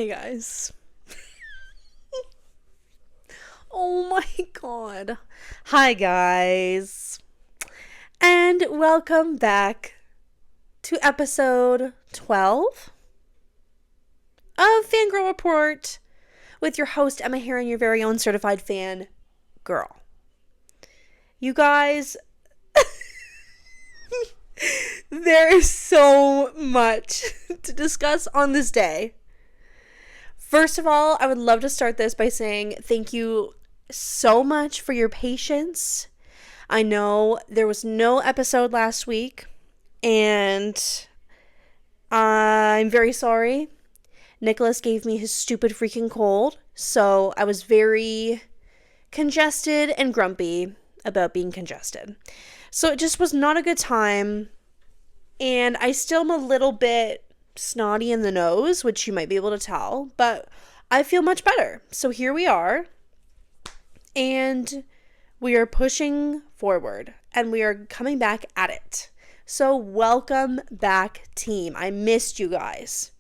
Hey guys. Oh my god. Hi guys. And welcome back to episode 12 of Fangirl Report with your host Emma here and your very own certified fan girl. You guys, there is so much to discuss on this day. First of all, I would love to start this by saying thank you so much for your patience. I know there was no episode last week, and I'm very sorry. Nicholas gave me his stupid freaking cold, so I was very congested and grumpy about being congested. So it just was not a good time, and I still am a little bit snotty in the nose, which you might be able to tell, but I feel much better. So here we are, and we are pushing forward, and we are coming back at it. So welcome back, team. I missed you guys.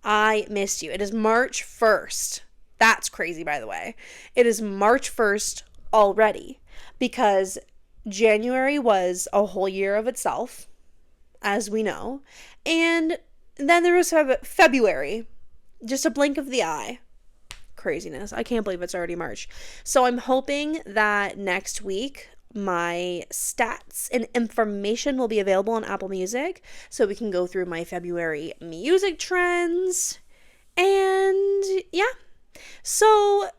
I missed you. It is March 1st. That's crazy, by the way. It is March 1st already, because January was a whole year of itself, as we know, and then there was February, just a blink of the eye. Craziness. I can't believe it's already March. So I'm hoping that next week my stats and information will be available on Apple Music, so we can go through my February music trends. And yeah. So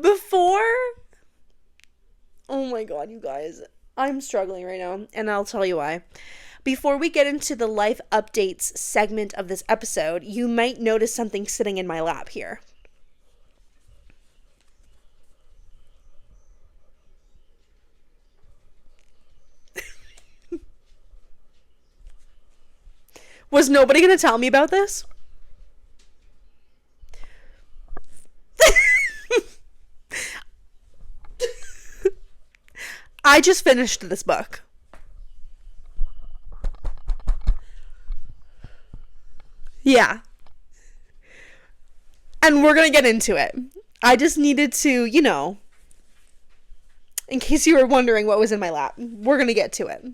before, oh my god, you guys, I'm struggling right now, and I'll tell you why. Before we get into the life updates segment of this episode, you might notice something sitting in my lap here. Was nobody going to tell me about this? I just finished this book. Yeah. And we're going to get into it. I just needed to, in case you were wondering what was in my lap, we're going to get to it.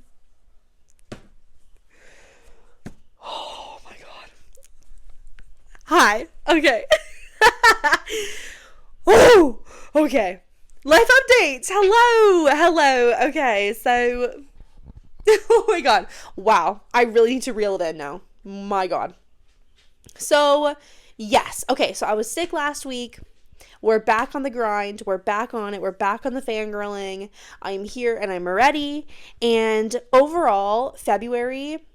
Oh my god. Hi. Okay. Oh, okay. Life updates. Hello. Okay, so oh my god. Wow. I really need to reel it in now. My god. So, yes. Okay, so I was sick last week. We're back on the grind. We're back on it. We're back on the fangirling. I'm here and I'm ready. And overall, February,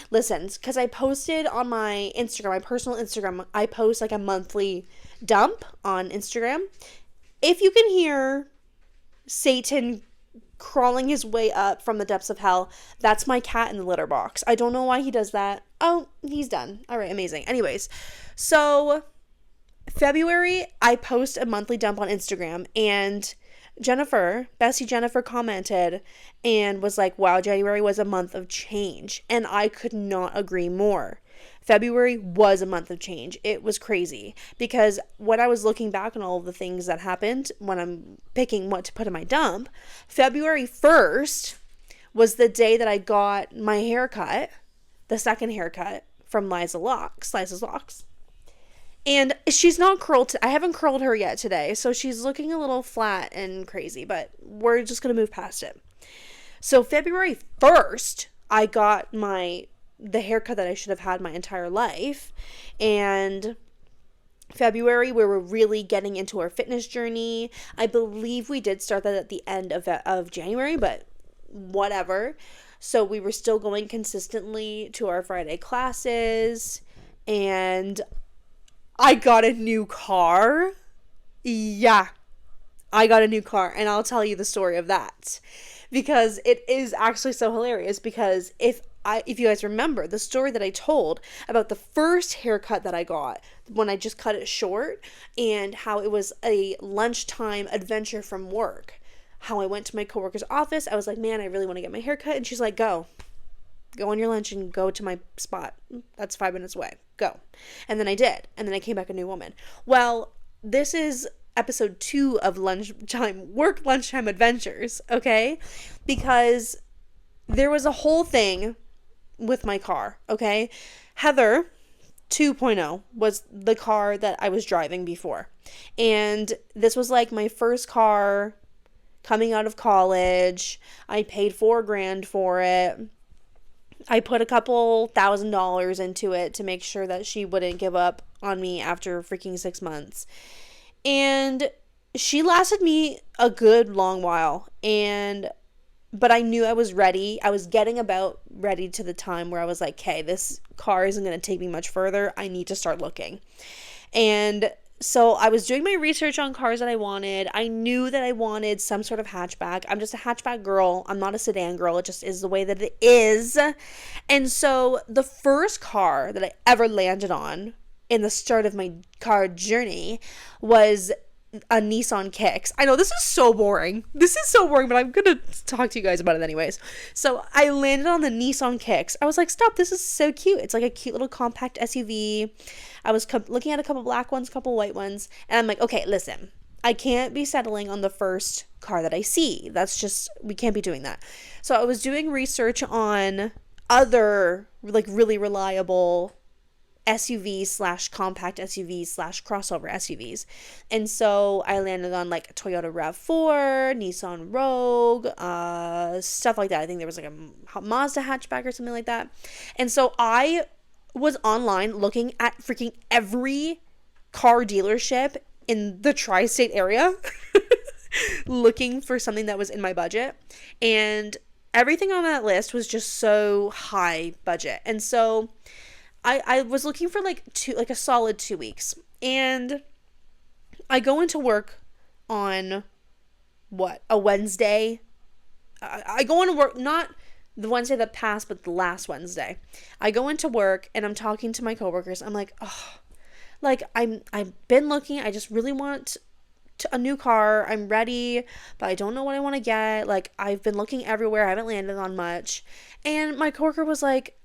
listen, because I posted on my Instagram, my personal Instagram, I post like a monthly dump on Instagram. If you can hear Satan crawling his way up from the depths of hell, that's my cat in the litter box. I don't know why he does that. Oh, he's done. All right, amazing. Anyways, so February, I post a monthly dump on Instagram, and Bessie Jennifer commented and was like, wow, January was a month of change. And I could not agree more. February was a month of change. It was crazy, because when I was looking back on all of the things that happened when I'm picking what to put in my dump, February 1st was the day that I got my haircut, the second haircut from Liza's Locks. And she's not curled. I haven't curled her yet today, so she's looking a little flat and crazy, but we're just going to move past it. So February 1st, I got the haircut that I should have had my entire life. And February, we were really getting into our fitness journey. I believe we did start that at the end of January, but whatever. So we were still going consistently to our Friday classes, and I got a new car. Yeah, I got a new car, and I'll tell you the story of that, because it is actually so hilarious. Because if you guys remember the story that I told about the first haircut that I got when I just cut it short, and how it was a lunchtime adventure from work, how I went to my coworker's office, I was like, man, I really want to get my hair cut, and she's like, go Go on your lunch and go to my spot. That's 5 minutes away. Go. And then I did. And then I came back a new woman. Well, this is episode 2 of work lunchtime adventures, okay? Because there was a whole thing with my car, okay? Heather 2.0 was the car that I was driving before. And this was like my first car coming out of college. I paid $4,000 for it. I put a couple $1,000 into it to make sure that she wouldn't give up on me after freaking 6 months. And she lasted me a good long while. But I knew I was ready. I was getting about ready to the time where I was like, okay, this car isn't going to take me much further. I need to start looking. And so I was doing my research on cars that I wanted. I knew that I wanted some sort of hatchback. I'm just a hatchback girl. I'm not a sedan girl. It just is the way that it is. And so the first car that I ever landed on in the start of my car journey was a Nissan Kicks. I know this is so boring. This is so boring, but I'm going to talk to you guys about it anyways. So I landed on the Nissan Kicks. I was like, stop, this is so cute. It's like a cute little compact SUV. I was looking at a couple black ones, a couple white ones, and I'm like, okay, listen, I can't be settling on the first car that I see. That's just, we can't be doing that. So I was doing research on other like really reliable SUV / compact SUV / crossover SUVs. And so I landed on like Toyota RAV4, Nissan Rogue, stuff like that. I think there was like a Mazda hatchback or something like that. And so I was online looking at freaking every car dealership in the tri-state area looking for something that was in my budget. And everything on that list was just so high budget. And so I was looking for like a solid 2 weeks, and I go into work on a Wednesday. I go into work, not the Wednesday that passed, but the last Wednesday. I go into work and I'm talking to my coworkers. I'm like, oh, like I've been looking. I just really want a new car. I'm ready, but I don't know what I want to get. Like, I've been looking everywhere. I haven't landed on much. And my coworker was like,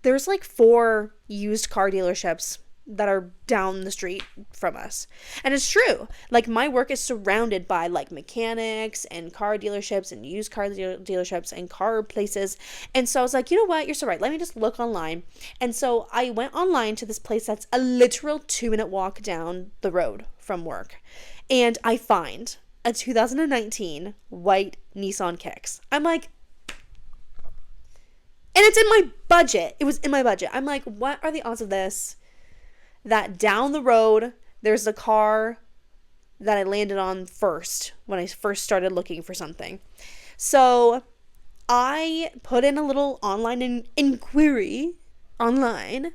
there's like 4 used car dealerships that are down the street from us. And it's true. Like, my work is surrounded by like mechanics and car dealerships and used car dealerships and car places. And so I was like, you know what? You're so right. Let me just look online. And so I went online to this place that's a literal 2-minute walk down the road from work. And I find a 2019 white Nissan Kicks. I'm like, and it's in my budget. It was in my budget. I'm like, what are the odds of this? That down the road, there's a car that I landed on first when I first started looking for something. So I put in a little online inquiry online,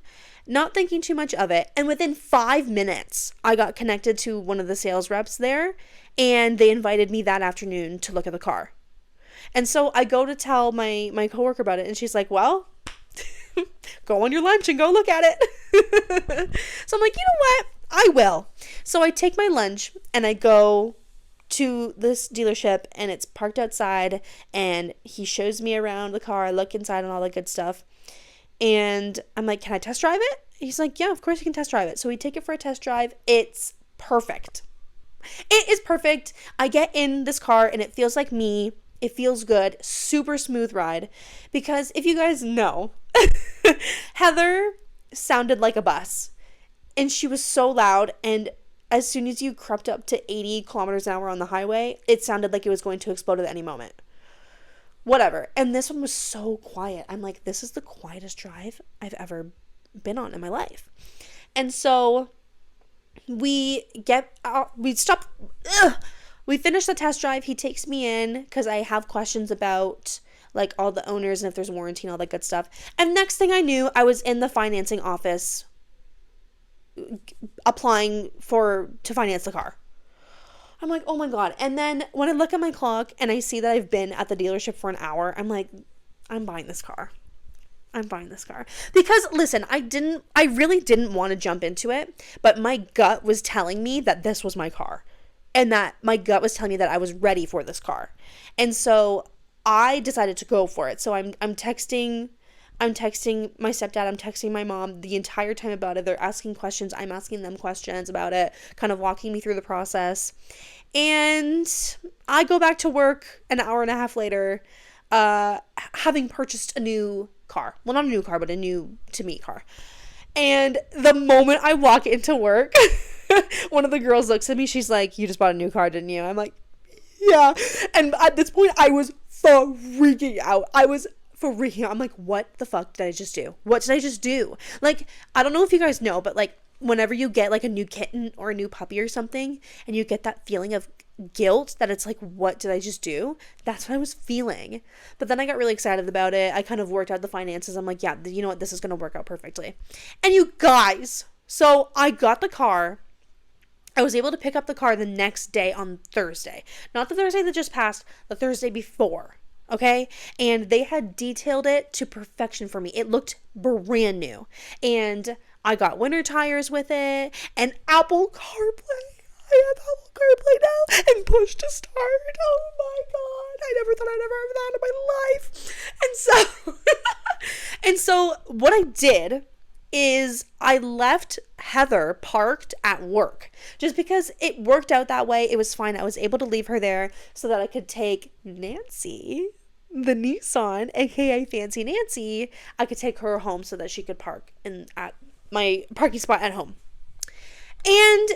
not thinking too much of it. And within 5 minutes, I got connected to one of the sales reps there, and they invited me that afternoon to look at the car. And so I go to tell my coworker about it, and she's like, well, go on your lunch and go look at it. So I'm like, you know what? I will. So I take my lunch and I go to this dealership, and it's parked outside, and he shows me around the car. I look inside and all that good stuff. And I'm like, can I test drive it? He's like, yeah, of course you can test drive it. So we take it for a test drive. It's perfect. It is perfect. I get in this car and it feels like me. It feels good. Super smooth ride. Because if you guys know, Heather sounded like a bus. And she was so loud. And as soon as you crept up to 80 kilometers an hour on the highway, it sounded like it was going to explode at any moment. Whatever. And this one was so quiet. I'm like, this is the quietest drive I've ever been on in my life. And so we get out, we stop, we finish the test drive. He takes me in because I have questions about like all the owners and if there's warranty and all that good stuff. And next thing I knew, I was in the financing office applying to finance the car. I'm like, oh my God. And then when I look at my clock and I see that I've been at the dealership for an hour, I'm like, I'm buying this car. I'm buying this car. Because listen, I really didn't want to jump into it, but my gut was telling me that this was my car. And that my gut was telling me that I was ready for this car. And so I decided to go for it. So I'm texting I'm texting my stepdad, I'm texting my mom the entire time about it. They're asking questions, I'm asking them questions about it, kind of walking me through the process. And I go back to work an hour and a half later, having purchased a new car. Well, not a new car, but a new to me car. And the moment I walk into work, one of the girls looks at me. She's like, "You just bought a new car, didn't you?" I'm like, "Yeah." And at this point, I was freaking out. I'm like, what the fuck did I just do? What did I just do? Like, I don't know if you guys know, but like, whenever you get like a new kitten or a new puppy or something, and you get that feeling of guilt that it's like, what did I just do? That's what I was feeling. But then I got really excited about it. I kind of worked out the finances. I'm like, yeah, you know what? This is going to work out perfectly. And you guys, so I got the car. I was able to pick up the car the next day on Thursday. Not the Thursday that just passed, the Thursday before. Okay? And they had detailed it to perfection for me. It looked brand new. And I got winter tires with it and Apple CarPlay. I have Apple CarPlay now and push to start. Oh my God. I never thought I'd ever have that in my life. And so what I did is I left Heather parked at work just because it worked out that way. It was fine. I was able to leave her there so that I could take Nancy, the Nissan, aka Fancy Nancy. I could take her home so that she could park at my parking spot at home. And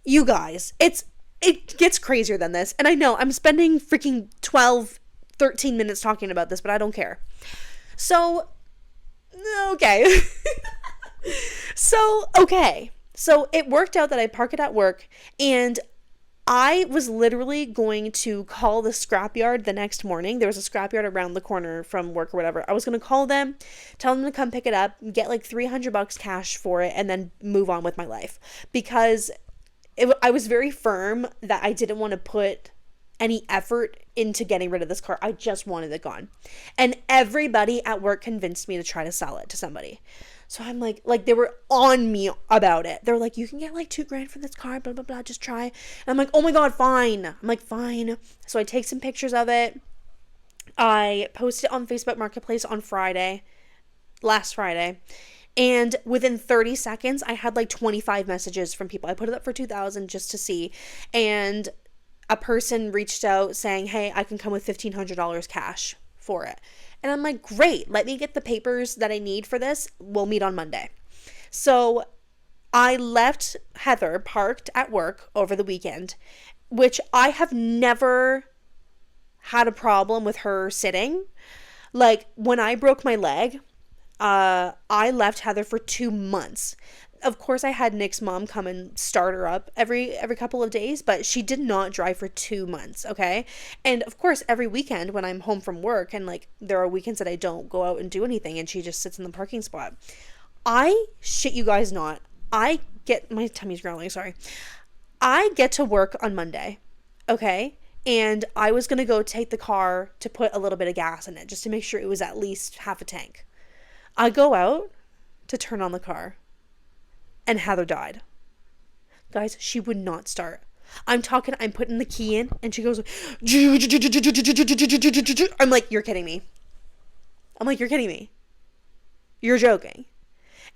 you guys, it gets crazier than this. And I know I'm spending freaking 13 minutes talking about this, but I don't care. So, okay. So it worked out that I park it at work, and I was literally going to call the scrapyard the next morning. There was a scrapyard around the corner from work or whatever. I was going to call them, tell them to come pick it up, get like $300 cash for it, and then move on with my life. Because I was very firm that I didn't want to put any effort into getting rid of this car. I just wanted it gone. And everybody at work convinced me to try to sell it to somebody. So I'm like they were on me about it. They're like, you can get like $2,000 for this car, blah, blah, blah, just try. And I'm like, oh my God, fine. I'm like, fine. So I take some pictures of it. I posted it on Facebook Marketplace on last Friday. And within 30 seconds, I had like 25 messages from people. I put it up for $2,000 just to see. And a person reached out saying, hey, I can come with $1,500 cash for it. And I'm like, great, let me get the papers that I need for this. We'll meet on Monday. So I left Heather parked at work over the weekend, which I have never had a problem with her sitting. Like when I broke my leg, I left Heather for 2 months. Of course, I had Nick's mom come and start her up every couple of days, but she did not drive for 2 months, okay? And of course, every weekend when I'm home from work, and like there are weekends that I don't go out and do anything, and she just sits in the parking spot. I shit you guys not. My tummy's growling, sorry. I get to work on Monday, okay? And I was gonna go take the car to put a little bit of gas in it, just to make sure it was at least half a tank. I go out to turn on the car. And Heather died. Guys, she would not start. I'm putting the key in, and she goes, I'm like, you're kidding me. You're joking.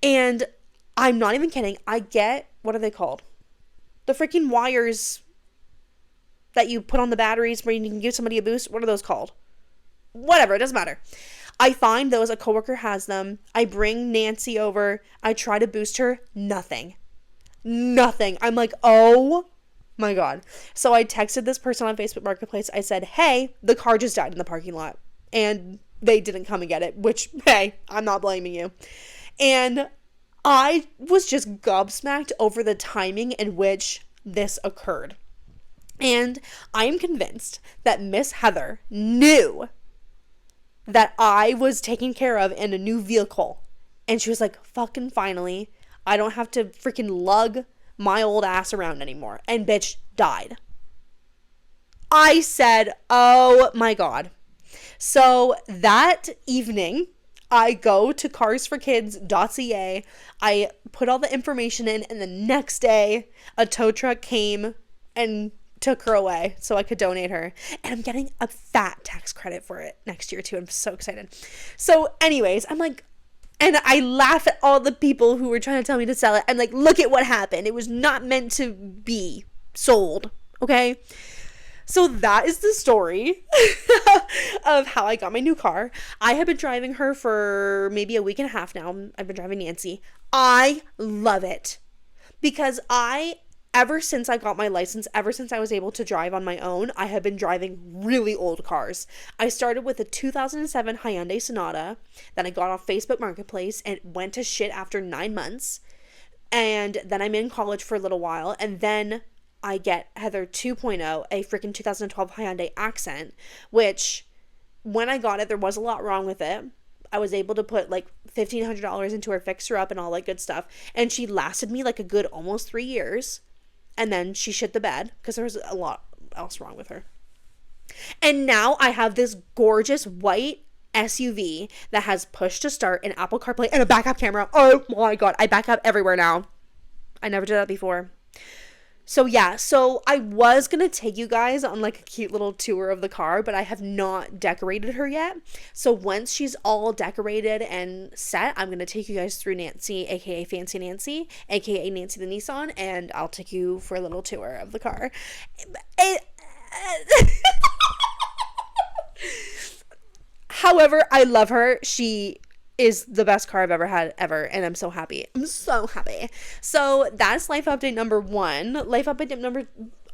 And I'm not even kidding. I get, what are they called? The freaking wires that you put on the batteries where you can give somebody a boost. What are those called? Whatever, it doesn't matter. I find those, a coworker has them. I bring Nancy over. I try to boost her. Nothing. I'm like, oh my God. So I texted this person on Facebook Marketplace. I said, hey, the car just died in the parking lot. And they didn't come and get it, which, hey, I'm not blaming you. And I was just gobsmacked over the timing in which this occurred. And I'm convinced that Miss Heather knew that I was taken care of in a new vehicle. And she was like, fucking finally, I don't have to freaking lug my old ass around anymore. And bitch died. I said, oh my God. So that evening, I go to carsforkids.ca. I put all the information in, and the next day, a tow truck came and took her away so I could donate her. And I'm getting a fat tax credit for it next year too. I'm so excited. So anyways, I'm like, and I laugh at all the people who were trying to tell me to sell it. I'm like, look at what happened. It was not meant to be sold. Okay. So that is the story of how I got my new car. I have been driving her for maybe a week and a half now. I've been driving Nancy. I love it because ever since I got my license, ever since I was able to drive on my own, I have been driving really old cars. I started with a 2007 Hyundai Sonata that I got off Facebook Marketplace and went to shit after 9 months. And then I'm in college for a little while, and then I get Heather 2.0, a freaking 2012 Hyundai Accent, which when I got it, there was a lot wrong with it. I was able to put like $1,500 into her, fix her up and all that good stuff. And she lasted me like a good almost 3 years. And then she shit the bed because there was a lot else wrong with her. And now I have this gorgeous white SUV that has push to start, an Apple CarPlay, and a backup camera. Oh my God. I back up everywhere now. I never did that before. So yeah, so I was going to take you guys on like a cute little tour of the car, but I have not decorated her yet. So once she's all decorated and set, I'm going to take you guys through Nancy, aka Fancy Nancy, aka Nancy the Nissan, and I'll take you for a little tour of the car. However, I love her. She is the best car I've ever had ever, and I'm so happy. I'm so happy. So that's life update number 1. Life update number,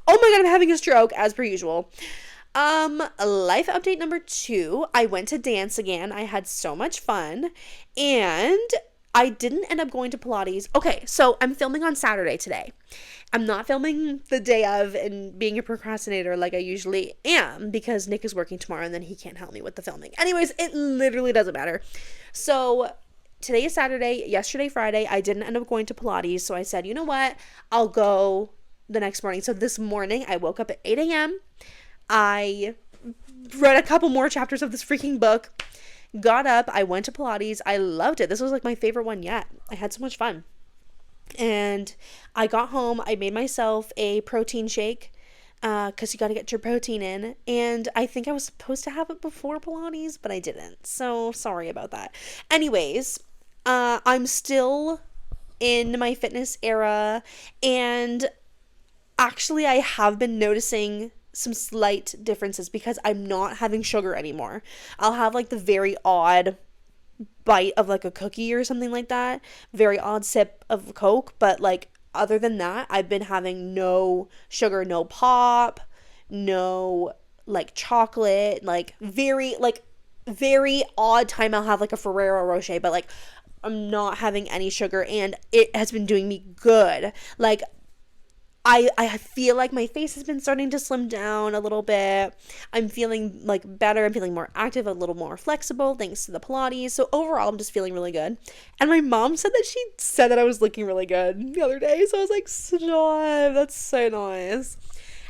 oh my God, I'm having a stroke as per usual. Life update number 2, I went to dance again. I had so much fun, and I didn't end up going to Pilates. Okay, so I'm filming on Saturday today. I'm not filming the day of and being a procrastinator like I usually am because Nick is working tomorrow and then he can't help me with the filming. Anyways, it literally doesn't matter. So today is Saturday, yesterday, Friday, I didn't end up going to Pilates. So I said, you know what? I'll go the next morning. So this morning I woke up at 8 a.m. I read a couple more chapters of this freaking book, got up, I went to Pilates. I loved it. This was like my favorite one yet. I had so much fun. And I got home, I made myself a protein shake, because you got to get your protein in, and I think I was supposed to have it before Pilates, but I didn't, so sorry about that. Anyways, I'm still in my fitness era, and actually I have been noticing some slight differences because I'm not having sugar anymore. I'll have like the very odd bite of like a cookie or something like that, very odd sip of Coke, but like other than that, I've been having no sugar, no pop, no like chocolate, like very odd time I'll have like a Ferrero Rocher, but like I'm not having any sugar, and it has been doing me good. Like I feel like my face has been starting to slim down a little bit. I'm feeling like better. I'm feeling more active, a little more flexible thanks to the Pilates. So overall, I'm just feeling really good. And my mom said that I was looking really good the other day. So I was like, stop. That's so nice.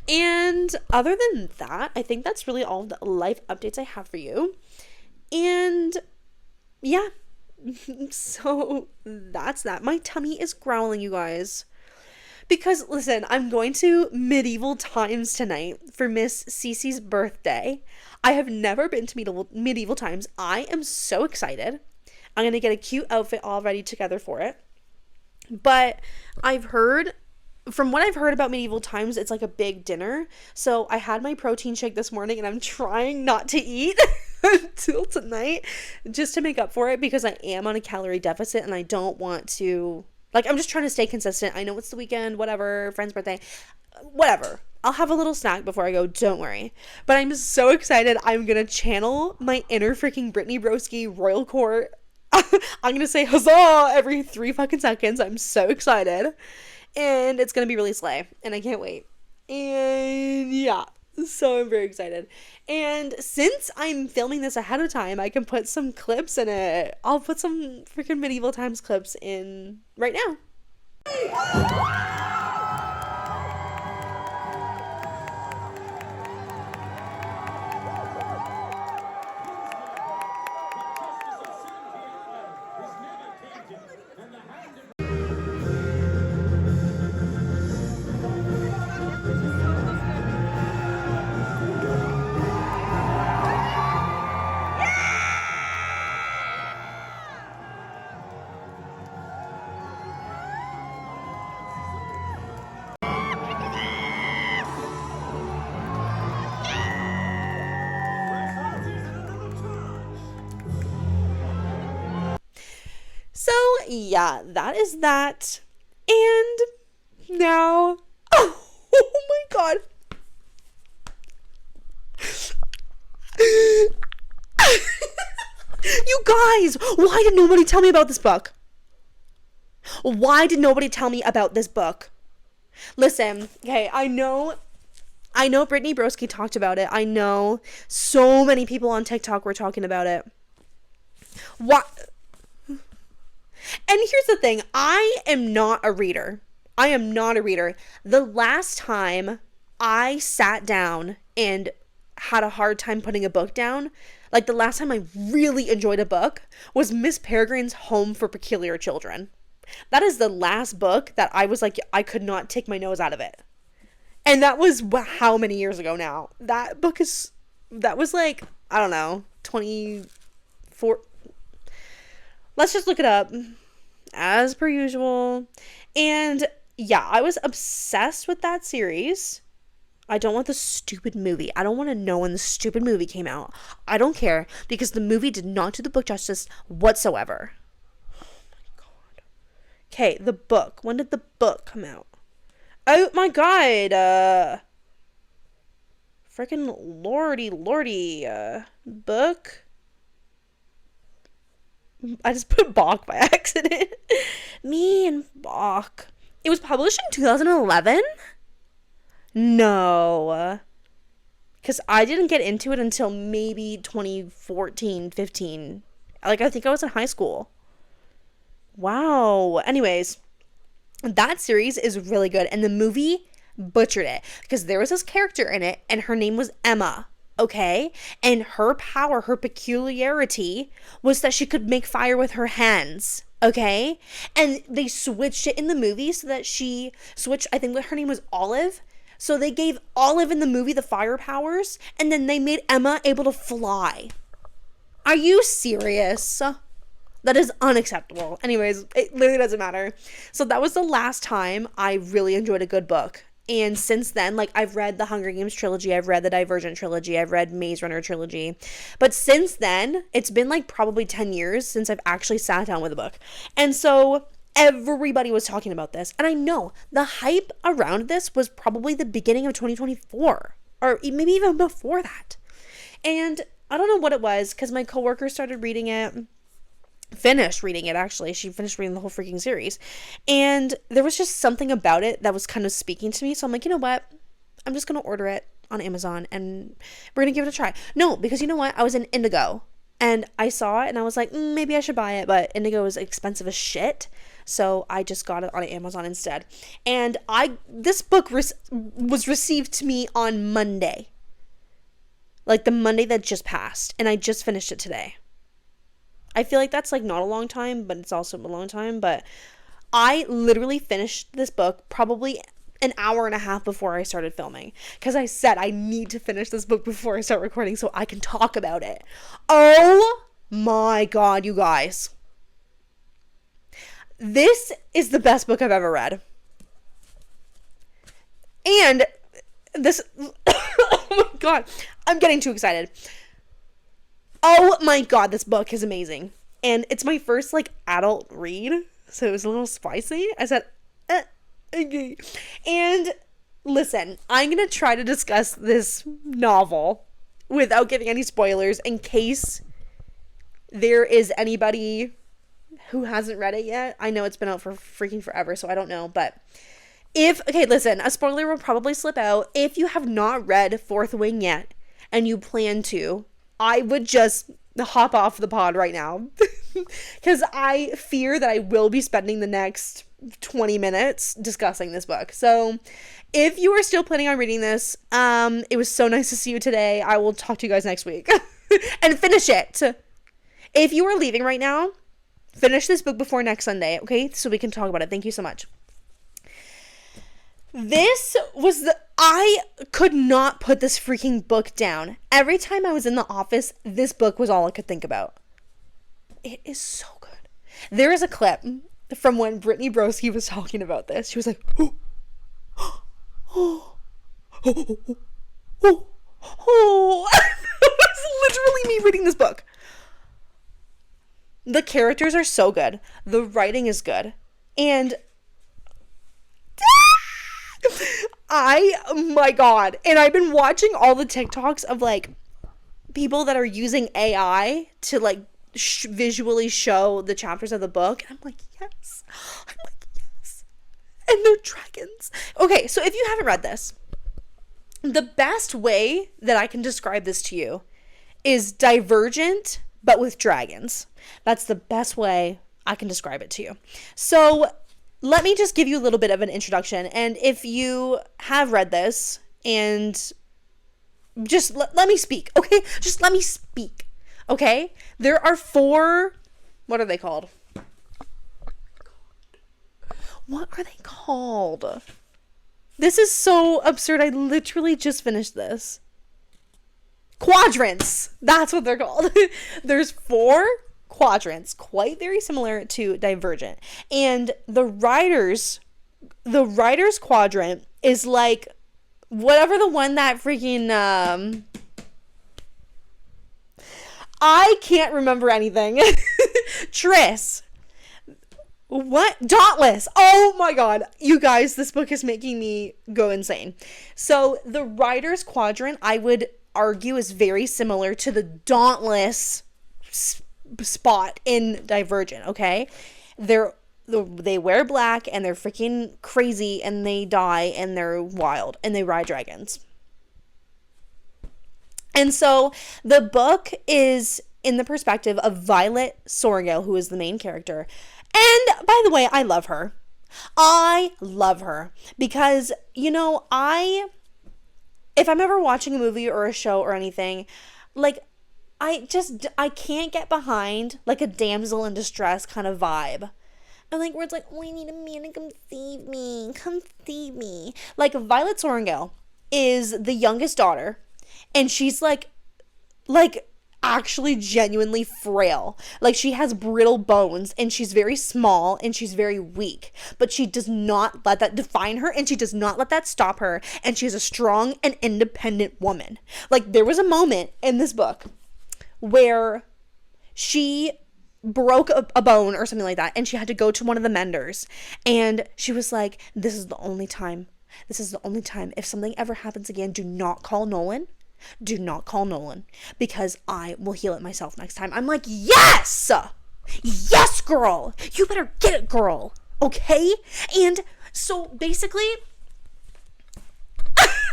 And other than that, I think that's really all the life updates I have for you. And yeah, so that's that. My tummy is growling, you guys. Because, listen, I'm going to Medieval Times tonight for Miss Cece's birthday. I have never been to Medieval Times. I am so excited. I'm going to get a cute outfit all ready together for it. But from what I've heard about Medieval Times, it's like a big dinner. So I had my protein shake this morning, and I'm trying not to eat until tonight just to make up for it, because I am on a calorie deficit and I don't want to... Like, I'm just trying to stay consistent. I know it's the weekend, whatever, friend's birthday, whatever. I'll have a little snack before I go, don't worry. But I'm so excited. I'm going to channel my inner freaking Brittany Broski Royal Court. I'm going to say huzzah every 3 fucking seconds. I'm so excited. And it's going to be really slay. And I can't wait. And yeah. So I'm very excited. And since I'm filming this ahead of time, I can put some clips in it. I'll put some freaking Medieval Times clips in right now. yeah, that is that. And now, oh my god. You guys, why did nobody tell me about this book? Why did nobody tell me about this book? Listen, okay, I know Brittany Broski talked about it. I know so many people on TikTok were talking about it. What? And here's the thing. I am not a reader. The last time I sat down and had a hard time putting a book down, like the last time I really enjoyed a book, was Miss Peregrine's Home for Peculiar Children. That is the last book that I was like, I could not take my nose out of it. And that was how many years ago now? That was like, I don't know, 24. Let's just look it up as per usual. And yeah, I was obsessed with that series. I don't want the stupid movie. I don't want to know when the stupid movie came out. I don't care, because the movie did not do the book justice whatsoever. Oh my god. Okay, the book. When did the book come out? Oh my god. Freaking lordy. Book. I just put Bach by accident. Me and Bach. It was published in 2011? No. Because I didn't get into it until maybe 2014, 15. Like, I think I was in high school. Wow. Anyways, that series is really good. And the movie butchered it. Because there was this character in it, and her name was Emma. Okay? And her power, her peculiarity, was that she could make fire with her hands. Okay? And they switched it in the movie so that she switched, I think her name was Olive. So they gave Olive in the movie the fire powers, and then they made Emma able to fly. Are you serious? That is unacceptable. Anyways, it literally doesn't matter. So that was the last time I really enjoyed a good book. And since then, like, I've read the Hunger Games trilogy, I've read the Divergent trilogy, I've read Maze Runner trilogy. But since then, it's been like probably 10 years since I've actually sat down with a book. And so everybody was talking about this. And I know the hype around this was probably the beginning of 2024. Or maybe even before that. And I don't know what it was, because my coworker started reading it. Finished reading it, actually. She finished reading the whole freaking series. And there was just something about it that was kind of speaking to me. So I'm like, you know what? I'm just going to order it on Amazon and we're going to give it a try. No, because you know what? I was in Indigo and I saw it and I was like, maybe I should buy it. But Indigo is expensive as shit. So I just got it on Amazon instead. And this book was received to me on Monday. Like the Monday that just passed. And I just finished it today. I feel like that's like not a long time, but it's also a long time. But I literally finished this book probably an hour and a half before I started filming. Because I said I need to finish this book before I start recording so I can talk about it. Oh my god, you guys. This is the best book I've ever read. And this... oh my god. I'm getting too excited. Oh my god, this book is amazing. And it's my first, like, adult read. So it was a little spicy. I said, okay. And listen, I'm going to try to discuss this novel without giving any spoilers in case there is anybody who hasn't read it yet. I know it's been out for freaking forever, so I don't know. But okay, listen, a spoiler will probably slip out. If you have not read Fourth Wing yet and you plan to, I would just hop off the pod right now because I fear that I will be spending the next 20 minutes discussing this book. So if you are still planning on reading this, it was so nice to see you today. I will talk to you guys next week and finish it. If you are leaving right now, finish this book before next Sunday, okay? So we can talk about it. Thank you so much. I could not put this freaking book down. Every time I was in the office, this book was all I could think about. It is so good. There is a clip from when Brittany Broski was talking about this. She was like, oh, oh, oh, oh, oh, oh. It was literally me reading this book. The characters are so good. The writing is good. And oh my God. And I've been watching all the TikToks of like people that are using AI to like visually show the chapters of the book. And I'm like, yes. I'm like, yes. And they're dragons. Okay, so if you haven't read this, the best way that I can describe this to you is Divergent, but with dragons. That's the best way I can describe it to you. So let me just give you a little bit of an introduction. And if you have read this, and just let me speak, okay? Just let me speak, okay? There are 4, what are they called? What are they called? This is so absurd. I literally just finished this. Quadrants. That's what they're called. There's 4 quadrants, quite very similar to Divergent. And the writer's quadrant is like whatever the one that freaking I can't remember anything. Triss. What? Dauntless. Oh my God. You guys, this book is making me go insane. So the writer's quadrant, I would argue, is very similar to the Dauntless spot in Divergent, okay? They wear black and they're freaking crazy and they die and they're wild and they ride dragons. And so the book is in the perspective of Violet Sorrel, who is the main character. And by the way, I love her. I love her because, you know, if I'm ever watching a movie or a show or anything, like, I can't get behind like a damsel in distress kind of vibe. And like, where it's like, oh, I need a man to come save me. Come save me. Like, Violet Sorrel is the youngest daughter, and she's like actually genuinely frail. Like, she has brittle bones and she's very small and she's very weak, but she does not let that define her, and she does not let that stop her, and she's a strong and independent woman. Like, there was a moment in this book where she broke a bone or something like that, and she had to go to one of the menders, and she was like, this is the only time, if something ever happens again, do not call Nolan, because I will heal it myself next time. I'm like, yes girl, you better get it, girl, okay? And so basically,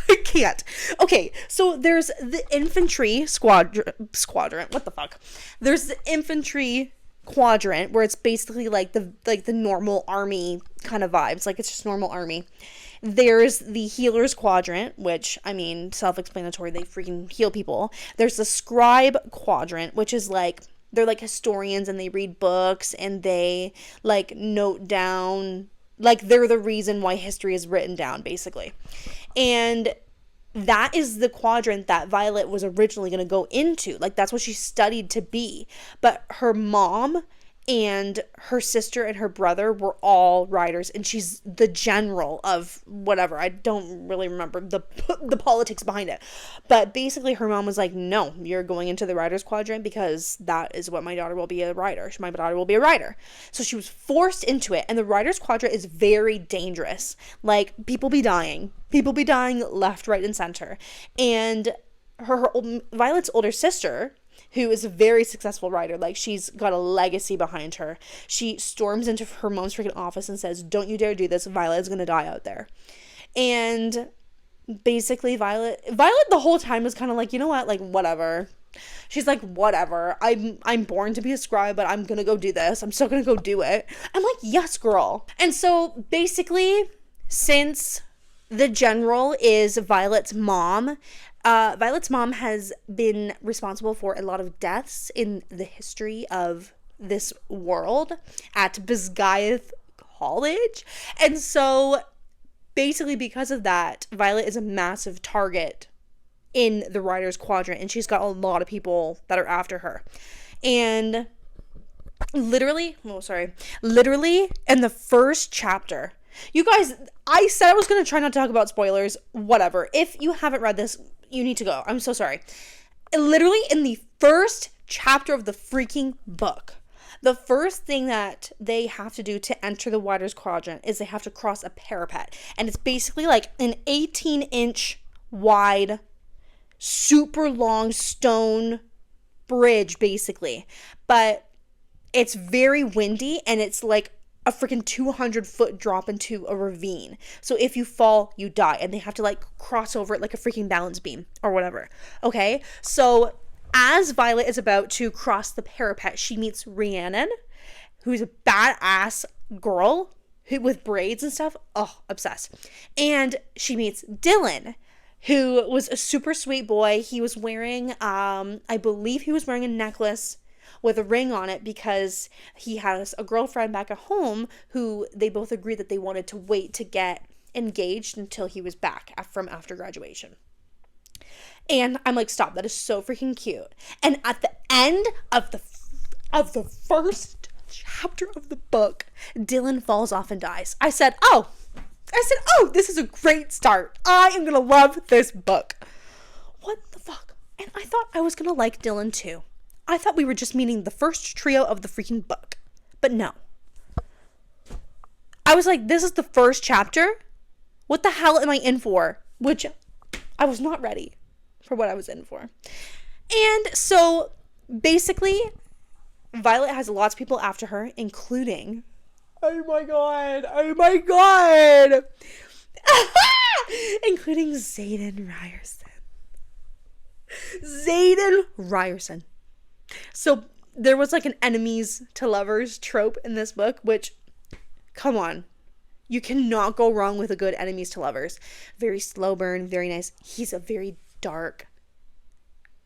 I can't. Okay, so there's the infantry squadron. What the fuck? There's the infantry quadrant where it's basically like the normal army kind of vibes. Like, it's just normal army. There's the healers quadrant, which, I mean, self-explanatory. They freaking heal people. There's the scribe quadrant, which is like, they're like historians and they read books and they like note down, like, they're the reason why history is written down, basically. And that is the quadrant that Violet was originally going to go into. Like, that's what she studied to be. But her mom and her sister and her brother were all writers, and she's the general of whatever. I don't really remember the politics behind it. But basically, her mom was like, no, you're going into the writer's quadrant because that is what my daughter will be, a writer. My daughter will be a writer. So she was forced into it, and the writer's quadrant is very dangerous. Like, people be dying left, right, and center. And Violet's older sister, who is a very successful writer, like, she's got a legacy behind her, she storms into her mom's freaking office and says, don't you dare do this, Violet is gonna die out there. And basically Violet the whole time was kind of like, you know what, like, whatever. She's like, whatever, I'm born to be a scribe, but I'm gonna go do this, I'm still gonna go do it. I'm like, yes, girl. And so basically, since the general is Violet's mom has been responsible for a lot of deaths in the history of this world at Bisgayeth College. And so basically, because of that, Violet is a massive target in the writer's quadrant, and she's got a lot of people that are after her. And literally in the first chapter, you guys, I said I was going to try not to talk about spoilers, whatever. If you haven't read this, you need to go. I'm so sorry. Literally in the first chapter of the freaking book, The first thing that they have to do to enter the Waters Quadrant is they have to cross a parapet. And it's basically like an 18-inch wide, super long stone bridge, basically. But it's very windy, and it's like a freaking 200-foot drop into a ravine. So if you fall, you die. And they have to like cross over it like a freaking balance beam or whatever. Okay? So as Violet is about to cross the parapet, she meets Rhiannon, who's a badass girl with braids and stuff. Oh, obsessed. And she meets Dylan, who was a super sweet boy. He was wearing, I believe he was wearing a necklace with a ring on it because he has a girlfriend back at home who they both agreed that they wanted to wait to get engaged until he was back from after graduation. And I'm like, stop, that is so freaking cute. And at the end of the first chapter of the book, Dylan falls off and dies. I said, oh, this is a great start. I am going to love this book. What the fuck? And I thought I was going to like Dylan too. I thought we were just meeting the first trio of the freaking book. But no. I was like, this is the first chapter? What the hell am I in for? Which I was not ready for what I was in for. And so basically, Violet has lots of people after her, including, oh my god, including Xaden Riorson. So there was like an enemies to lovers trope in this book, which, come on, you cannot go wrong with a good enemies to lovers. Very slow burn, very nice. He's a very dark.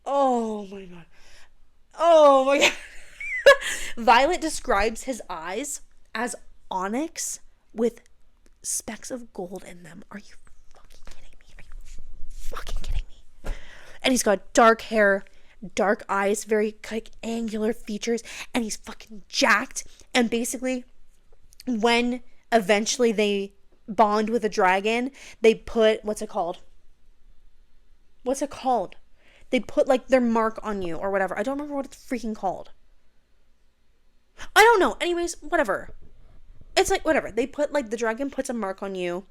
Oh my god. Violet describes his eyes as onyx with specks of gold in them. Are you fucking kidding me? And he's got dark hair, dark eyes, very like angular features, and he's fucking jacked. And basically, when eventually they bond with a dragon, they put, what's it called? They put like their mark on you or whatever. I don't remember what it's freaking called. I don't know. Anyways, whatever. It's like, whatever. They put like, the dragon puts a mark on you,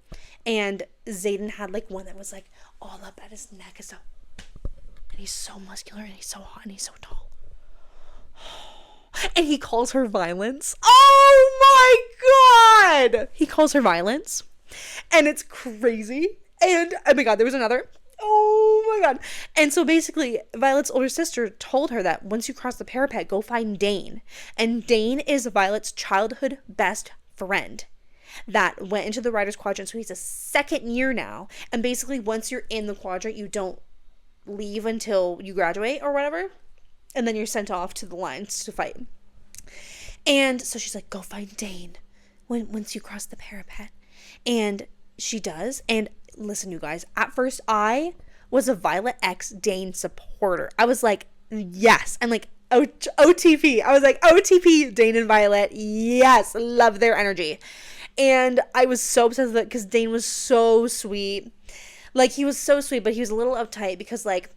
and Xaden had like one that was like all up at his neck and stuff. And he's so muscular, and he's so hot, and he's so tall. And he calls her Violence. Oh my god! He calls her Violence. And it's crazy. And, oh my god, there was another. Oh my god. And so basically, Violet's older sister told her that once you cross the parapet, go find Dane. And Dane is Violet's childhood best friend that went into the Writers Quadrant. So he's a second year now. And basically, once you're in the quadrant, you don't leave until you graduate or whatever. And then you're sent off to the lines to fight. And so she's like, go find Dane once you cross the parapet. And she does. And listen, you guys, at first I was a Violet X Dane supporter. I was like, yes. I'm like, OTP. I was like, OTP, Dane and Violet. Yes. Love their energy. And I was so obsessed with it because Dane was so sweet. Like, he was so sweet, but he was a little uptight because, like,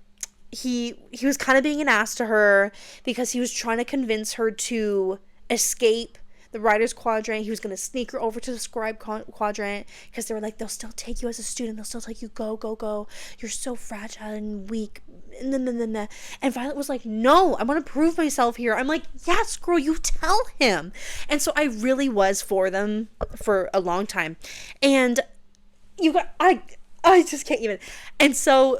he was kind of being an ass to her because he was trying to convince her to escape the Writers Quadrant. He was going to sneak her over to the Scribe Quadrant because they were like, they'll still take you as a student. They'll still take you. Go. You're so fragile and weak. And Violet was like, no, I want to prove myself here. I'm like, yes, girl, you tell him. And so I really was for them for a long time. And I just can't even. And so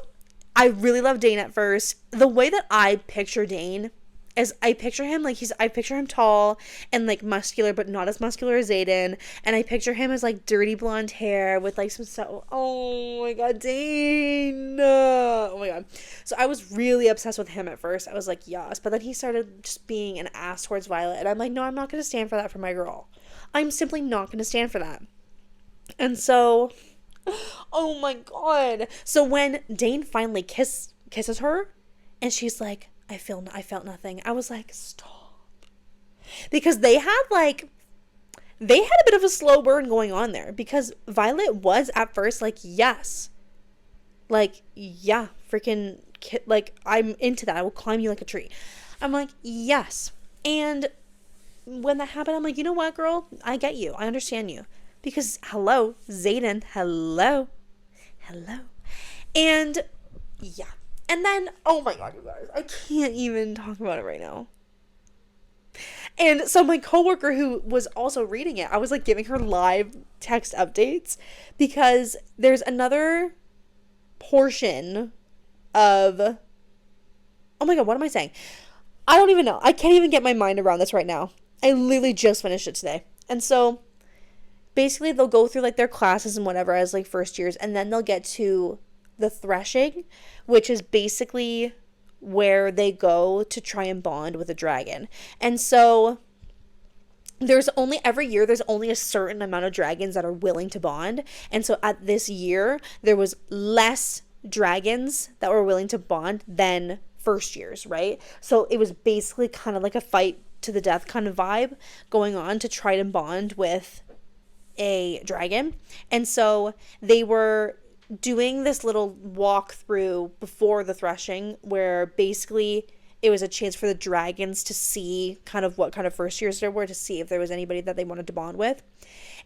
I really love Dane at first. The way that I picture Dane is I picture him tall and like muscular, but not as muscular as Xaden. And I picture him as like dirty blonde hair with like oh my god, Dane. Oh my god. So I was really obsessed with him at first. I was like, yes. But then he started just being an ass towards Violet. And I'm like, no, I'm not going to stand for that for my girl. I'm simply not going to stand for that. And so, oh my god. So when Dane finally kisses her and she's like, I felt nothing. I was like, stop. Because they had a bit of a slow burn going on there. Because Violet was at first like, yes. Like, yeah, freaking, like, I'm into that. I will climb you like a tree. I'm like, yes. And when that happened, I'm like, you know what, girl? I get you. I understand you. Because, hello, Xaden, hello. And, yeah. And then, oh my God, you guys, I can't even talk about it right now. And so my coworker who was also reading it, I was like giving her live text updates because there's another portion of, oh my God, what am I saying? I don't even know. I can't even get my mind around this right now. I literally just finished it today. And so basically they'll go through like their classes and whatever as like first years, and then they'll get to the threshing, which is basically where they go to try and bond with a dragon. And so every year there's only a certain amount of dragons that are willing to bond. And so at this year there was less dragons that were willing to bond than first years, right? So it was basically kind of like a fight to the death kind of vibe going on to try to bond with a dragon. And so they were doing this little walkthrough before the threshing where basically it was a chance for the dragons to see kind of what kind of first years there were, to see if there was anybody that they wanted to bond with.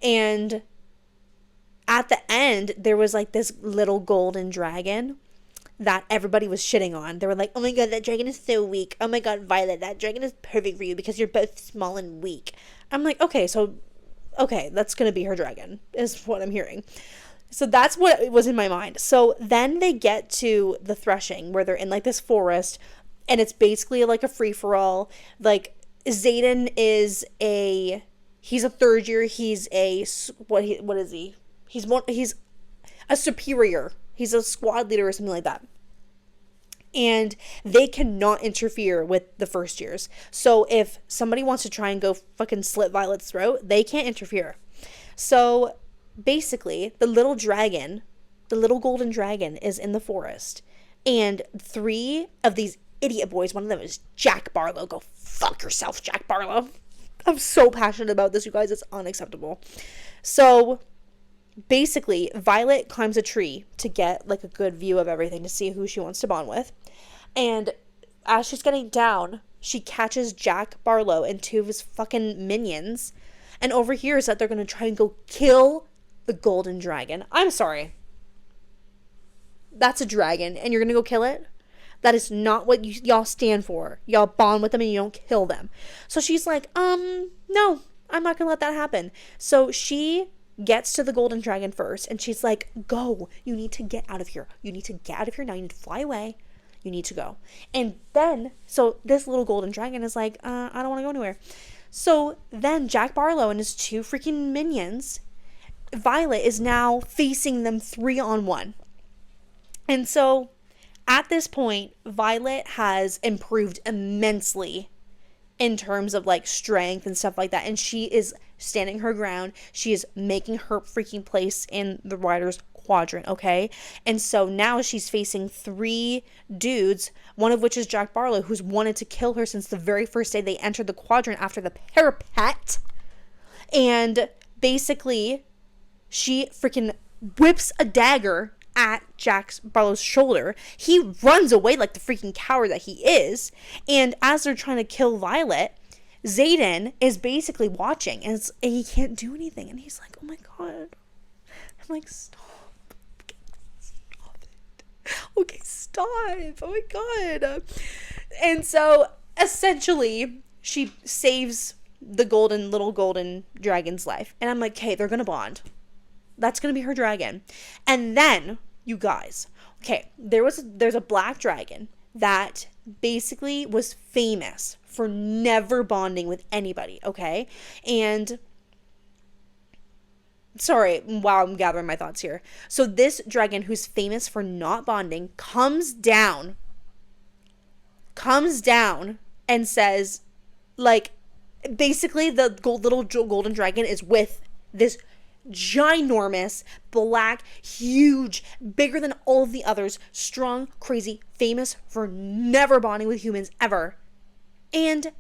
And at the end, there was like this little golden dragon that everybody was shitting on. They were like, oh my God, that dragon is so weak. Oh my God, Violet, that dragon is perfect for you because you're both small and weak. I'm like, okay, that's going to be her dragon, is what I'm hearing. So that's what was in my mind. So then they get to the threshing where they're in like this forest, and it's basically like a free-for-all. Like, Xaden is he's a third year. He's what is he? He's a superior. He's a squad leader or something like that. And they cannot interfere with the first years. So if somebody wants to try and go fucking slit Violet's throat, they can't interfere. So basically, the little golden dragon is in the forest. And 3 of these idiot boys, one of them is Jack Barlow. Go fuck yourself, Jack Barlow. I'm so passionate about this, you guys. It's unacceptable. So basically, Violet climbs a tree to get like a good view of everything to see who she wants to bond with. And as she's getting down, she catches Jack Barlow and 2 of his fucking minions and overhears that they're going to try and go kill the golden dragon. I'm sorry. That's a dragon and you're going to go kill it? That is not what y'all stand for. Y'all bond with them and you don't kill them. So she's like, no, I'm not going to let that happen. So she gets to the golden dragon first and she's like, go, you need to get out of here. You need to get out of here now. You need to fly away. You need to go. And then, so this little golden dragon is like, I don't want to go anywhere. So then Jack Barlow and his 2 freaking minions, Violet is now facing them 3-on-1. And so at this point, Violet has improved immensely in terms of like strength and stuff like that. And she is standing her ground. She is making her freaking place in the rider's quadrant, okay? And so now she's facing 3 dudes, one of which is Jack Barlow, who's wanted to kill her since the very first day they entered the quadrant after the parapet. And basically, she freaking whips a dagger at Jack Barlow's shoulder. He runs away like the freaking coward that he is. And as they're trying to kill Violet, Xaden is basically watching and he can't do anything. And he's like, oh my God. I'm like, stop it. Okay, stop. Oh my God. And so essentially she saves the little golden dragon's life. And I'm like, okay, they're going to bond. That's going to be her dragon. And then, you guys, okay, there's a black dragon that basically was famous for never bonding with anybody, okay? And sorry, wow, I'm gathering my thoughts here. So this dragon who's famous for not bonding comes down and says, like, basically the little golden dragon is with this ginormous, black, huge, bigger than all of the others, strong, crazy, famous for never bonding with humans ever, and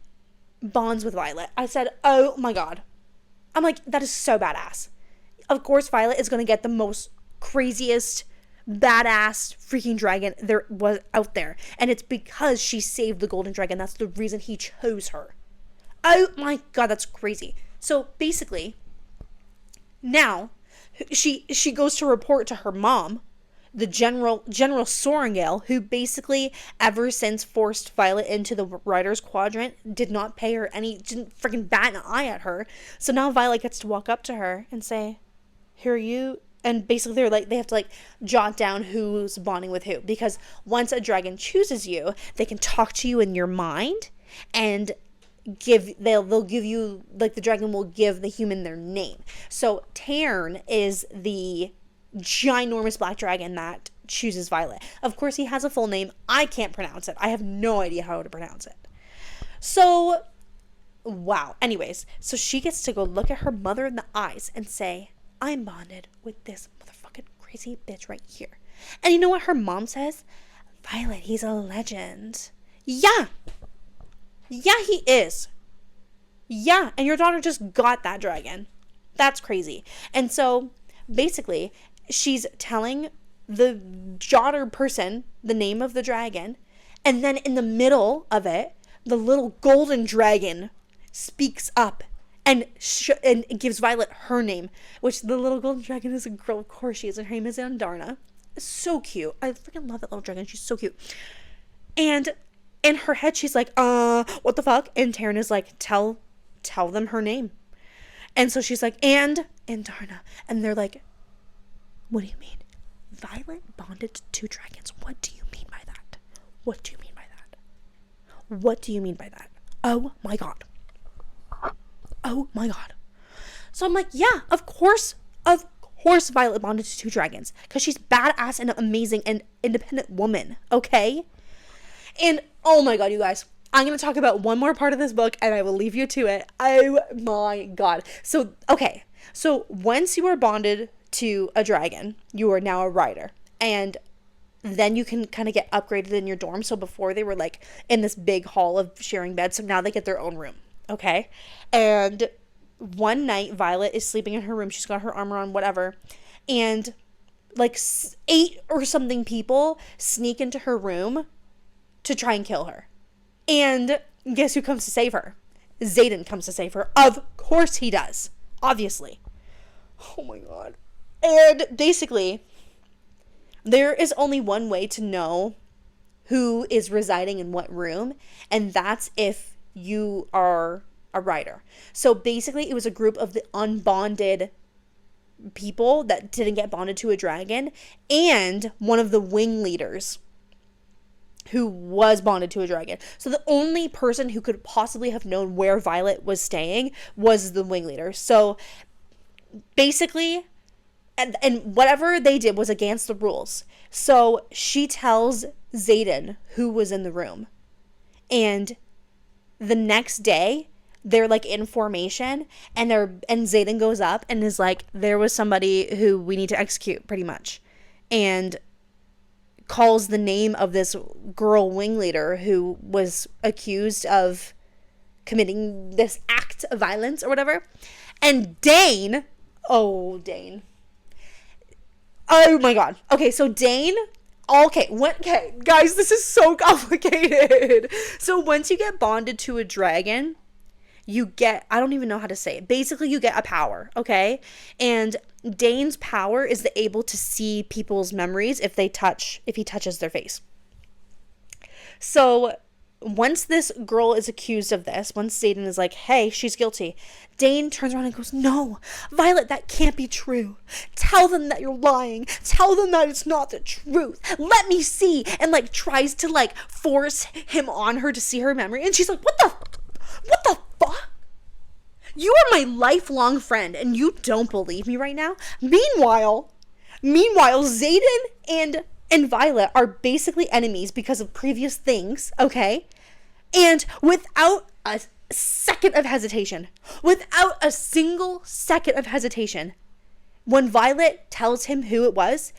bonds with Violet. I said, oh my God. I'm like, that is so badass. Of course, Violet is going to get the most craziest, badass freaking dragon there was out there. And it's because she saved the golden dragon. That's the reason he chose her. Oh my god, that's crazy. So basically, now she goes to report to her mom, the General Sorrengail, who basically ever since forced Violet into the writer's quadrant, did not pay her any, didn't freaking bat an eye at her. So now Violet gets to walk up to her and say, "Who are you?" And basically they're like, they have to like jot down who's bonding with who, because once a dragon chooses you, they can talk to you in your mind and they'll give you, like, the dragon will give the human their name. So Tarn is the ginormous black dragon that chooses Violet. Of course, he has a full name. I can't pronounce it. I have no idea how to pronounce it. So, wow. Anyways, so she gets to go look at her mother in the eyes and say, "I'm bonded with this motherfucking crazy bitch right here." And you know what her mom says? "Violet, he's a legend." Yeah, he is. Yeah, and your daughter just got that dragon. That's crazy. And so, basically, she's telling the daughter person the name of the dragon, and then in the middle of it, the little golden dragon speaks up and gives Violet her name, which the little golden dragon is a girl. Of course she is. Her name is Andarna. It's so cute. I freaking love that little dragon. She's so cute. And in her head, she's like, what the fuck? And Taryn is like, tell them her name. And so she's like, and Andarna. And they're like, "What do you mean? Violet bonded to 2 dragons. What do you mean by that? What do you mean by that? What do you mean by that? Oh my god. Oh my god." So I'm like, yeah, of course Violet bonded to 2 dragons. Because she's badass and amazing and independent woman. Okay? And oh my god, you guys, I'm going to talk about one more part of this book and I will leave you to it. Oh my god. So, okay. So once you are bonded to a dragon, you are now a rider. And then you can kind of get upgraded in your dorm. So before they were like in this big hall of sharing beds. So now they get their own room. Okay? And one night, Violet is sleeping in her room. She's got her armor on, whatever. And like 8 or something people sneak into her room to try and kill her. And guess who comes to save her? Xaden comes to save her. Of course he does. Obviously. Oh my god. And basically, there is only one way to know who is residing in what room, and that's if you are a rider. So basically, it was a group of the unbonded people that didn't get bonded to a dragon, and one of the wing leaders who was bonded to a dragon. So the only person who could possibly have known where Violet was staying was the wing leader. So basically, and whatever they did was against the rules. So she tells Xaden who was in the room. And the next day, they're like in formation, and Xaden goes up and is like, "There was somebody who we need to execute," pretty much. And calls the name of this girl wing leader who was accused of committing this act of violence or whatever. And Dane, oh my god. Okay, so Dane, okay, guys, this is so complicated. So once you get bonded to a dragon, you get, I don't even know how to say it. Basically, you get a power, okay? And Dane's power is the able to see people's memories if he touches their face. So once this girl is accused of this, once Xaden is like, "Hey, she's guilty," Dane turns around and goes, "No, Violet, that can't be true. Tell them that you're lying. Tell them that it's not the truth. Let me see." And like tries to like force him on her to see her memory. And she's like, what the fuck? You are my lifelong friend and you don't believe me right now? Meanwhile, Xaden and Violet are basically enemies because of previous things, okay? And without a second of hesitation, without a single second of hesitation, when Violet tells him who it was,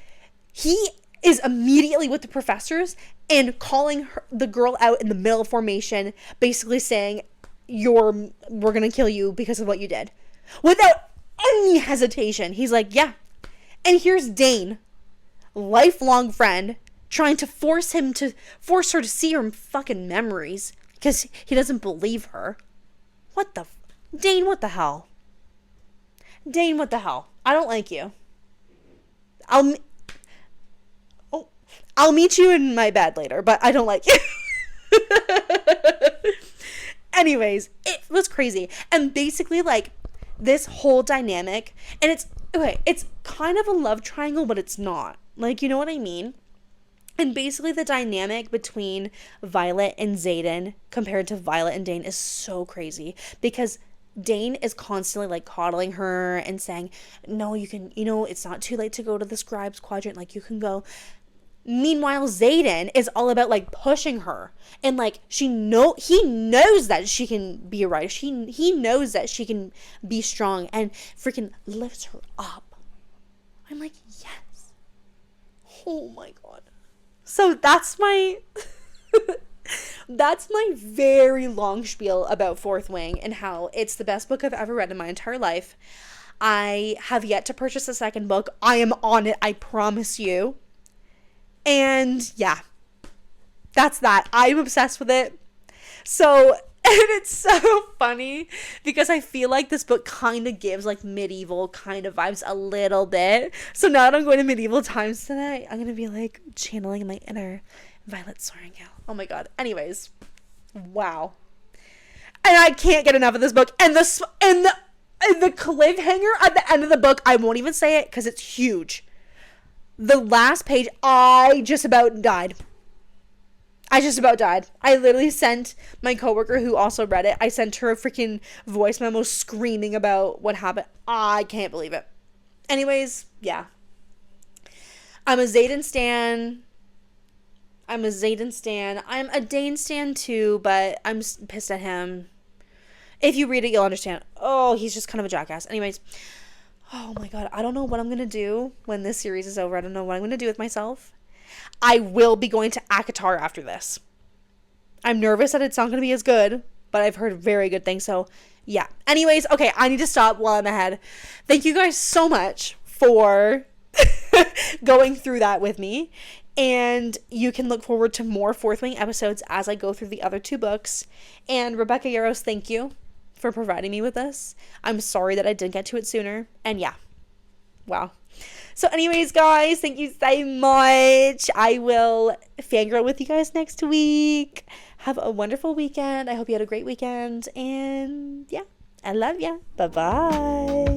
he is immediately with the professors and calling the girl out in the middle of formation, basically saying, we're gonna kill you because of what you did. Without any hesitation, he's like, yeah. And here's Dane, lifelong friend, trying to force her to see her fucking memories because he doesn't believe her. Dane, what the hell? Dane, what the hell? I don't like you. I'll meet you in my bed later, but I don't like you. Anyways, it was crazy. And basically, like, this whole dynamic, and it's kind of a love triangle, but it's not. Like, you know what I mean? And basically the dynamic between Violet and Xaden compared to Violet and Dane is so crazy, because Dane is constantly like coddling her and saying, no, you can, it's not too late to go to the scribes quadrant, like you can go. Meanwhile, Xaden is all about like pushing her, and like he knows that she can be a writer. He knows that she can be strong, and freaking lifts her up. I'm like, yes. Oh my god. So that's my very long spiel about Fourth Wing and how it's the best book I've ever read in my entire life. I have yet to purchase a second book. I am on it, I promise you. And yeah, that's that. I'm obsessed with it. So, and it's so funny because I feel like this book kind of gives like medieval kind of vibes a little bit. So now that I'm going to medieval times tonight, I'm going to be like channeling my inner Violet Sorrengail. Oh my god. Anyways, wow. And I can't get enough of this book. And the cliffhanger at the end of the book, I won't even say it because it's huge. The last page, I just about died. I literally sent my coworker who also read it, I sent her a freaking voice memo screaming about what happened. I can't believe it. Anyways, yeah. I'm a Xaden stan. I'm a Dane stan too, but I'm pissed at him. If you read it, you'll understand. Oh, he's just kind of a jackass. Anyways. Oh my god, I don't know what I'm going to do when this series is over. I don't know what I'm going to do with myself. I will be going to ACOTAR after this. I'm nervous that it's not going to be as good, but I've heard very good things, so yeah. Anyways, okay, I need to stop while I'm ahead. Thank you guys so much for going through that with me, and you can look forward to more Fourth Wing episodes as I go through the other two books. And Rebecca Yaros, thank you for providing me with this. I'm sorry that I didn't get to it sooner. And yeah. Wow. So anyways, guys, thank you so much. I will fangirl with you guys next week. Have a wonderful weekend. I hope you had a great weekend. And yeah, I love ya. Bye-bye.